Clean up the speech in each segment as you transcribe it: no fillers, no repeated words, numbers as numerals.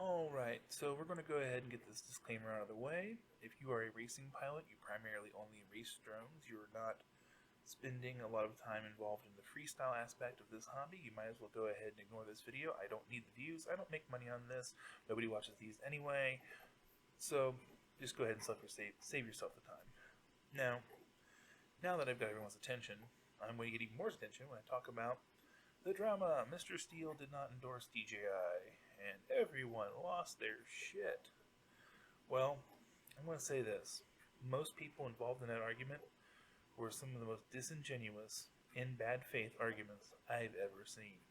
Alright, so we're going to go ahead and get this disclaimer out of the way. If you are a racing pilot, you primarily only race drones. You're not spending a lot of time involved in the freestyle aspect of this hobby. You might as well go ahead and ignore this video. I don't need the views. I don't make money on this. Nobody watches these anyway. So just go ahead and save yourself the time. Now that I've got everyone's attention, I'm going to get even more attention when I talk about the drama. Mr. Steele did not endorse DJI, and everyone lost their shit. Well, I'm going to say this. Most people involved in that argument were some of the most disingenuous, in bad faith arguments I've ever seen.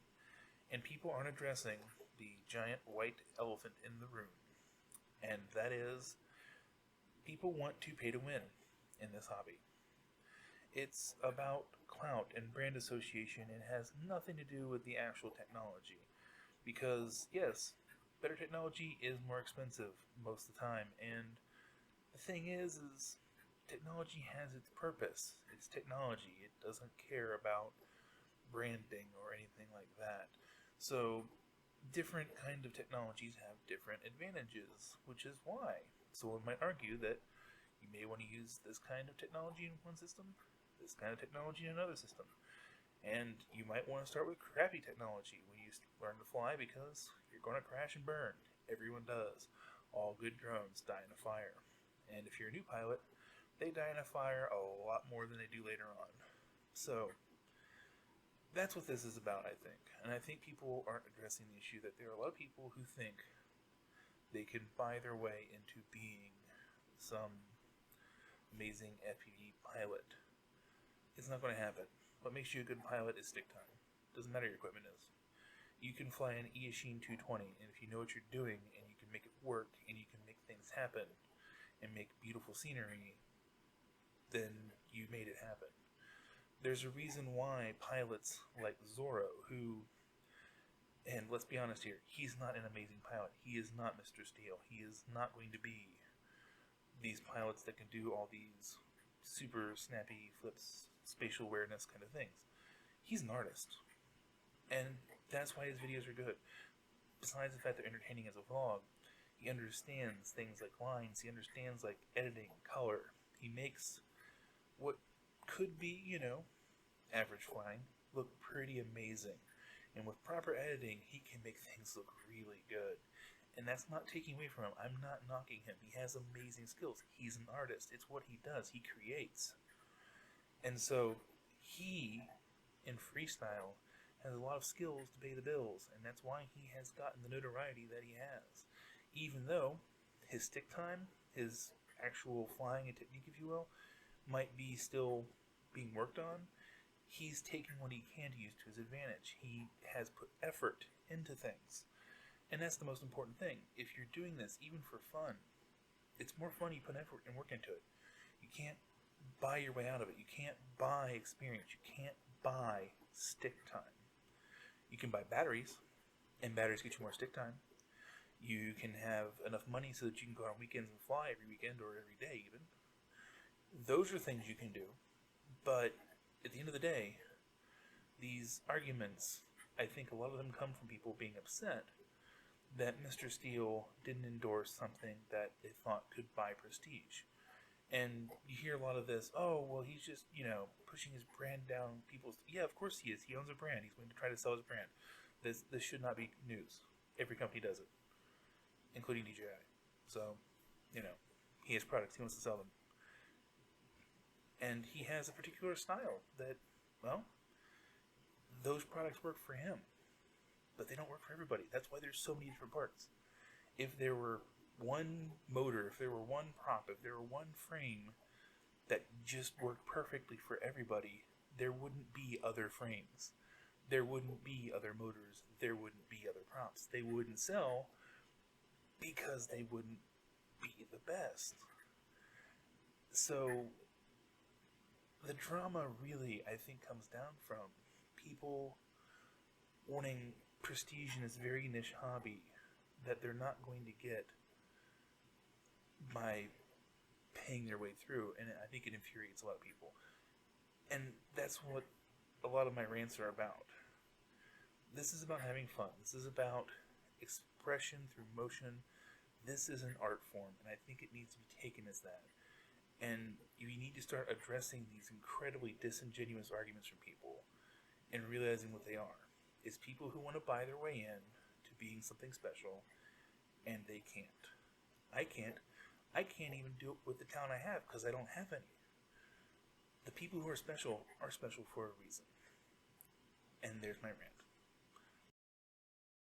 And people aren't addressing the giant white elephant in the room. And that is, people want to pay to win in this hobby. It's about clout and brand association and has nothing to do with the actual technology. Because, yes, better technology is more expensive most of the time, and the thing is technology has its purpose. It's technology. It doesn't care about branding or anything like that. So, different kind of technologies have different advantages, which is why someone might argue that you may want to use this kind of technology in one system, this kind of technology in another system. And you might want to start with crappy technology when you learn to fly, because you're going to crash and burn. Everyone does. All good drones die in a fire. And if you're a new pilot, they die in a fire a lot more than they do later on. So, that's what this is about, I think. And I think people aren't addressing the issue that there are a lot of people who think they can buy their way into being some amazing FPV pilot. It's not going to happen. What makes you a good pilot is stick time. Doesn't matter your equipment is. You can fly an Eachine 220, and if you know what you're doing, and you can make it work, and you can make things happen, and make beautiful scenery, then you made it happen. There's a reason why pilots like Zorro, who, and let's be honest here, he's not an amazing pilot. He is not Mr. Steele. He is not going to be these pilots that can do all these super snappy flips, spatial awareness kind of things. He's an artist. And that's why his videos are good. Besides the fact they're entertaining as a vlog, he understands things like lines, he understands like editing, color. He makes what could be, average flying look pretty amazing. And with proper editing, he can make things look really good. And that's not taking away from him. I'm not knocking him. He has amazing skills. He's an artist. It's what he does. He creates. And so he, in freestyle, has a lot of skills to pay the bills, and that's why he has gotten the notoriety that he has. Even though his stick time, his actual flying and technique, if you will, might be still being worked on, he's taken what he can to use to his advantage. He has put effort into things. And that's the most important thing. If you're doing this, even for fun, it's more fun you put effort and work into it. You can't buy your way out of it. You can't buy experience. You can't buy stick time. You can buy batteries, and batteries get you more stick time. You can have enough money so that you can go on weekends and fly every weekend or every day even. Those are things you can do. But at the end of the day, these arguments, I think a lot of them come from people being upset that Mr. Steele didn't endorse something that they thought could buy prestige. And you hear a lot of this, oh, well, he's just, pushing his brand down people's... Yeah, of course he is. He owns a brand. He's going to try to sell his brand. This should not be news. Every company does it, including DJI. So, he has products. He wants to sell them. And he has a particular style that, well, those products work for him. But they don't work for everybody. That's why there's so many different parts. If there were one motor, if there were one prop, if there were one frame that just worked perfectly for everybody, there wouldn't be other frames. There wouldn't be other motors. There wouldn't be other props. They wouldn't sell because they wouldn't be the best. So the drama really, I think, comes down from people wanting prestige in this very niche hobby that they're not going to get by paying their way through, and I think it infuriates a lot of people. And that's what a lot of my rants are about. This is about having fun. This is about expression, through motion. This is an art form, and I think it needs to be taken as that. And you need to start addressing these incredibly disingenuous arguments from people and realizing what they are. It's people who want to buy their way in to being something special, and they can't. I can't. I can't even do it with the talent I have because I don't have any. The people who are special for a reason. And there's my rant.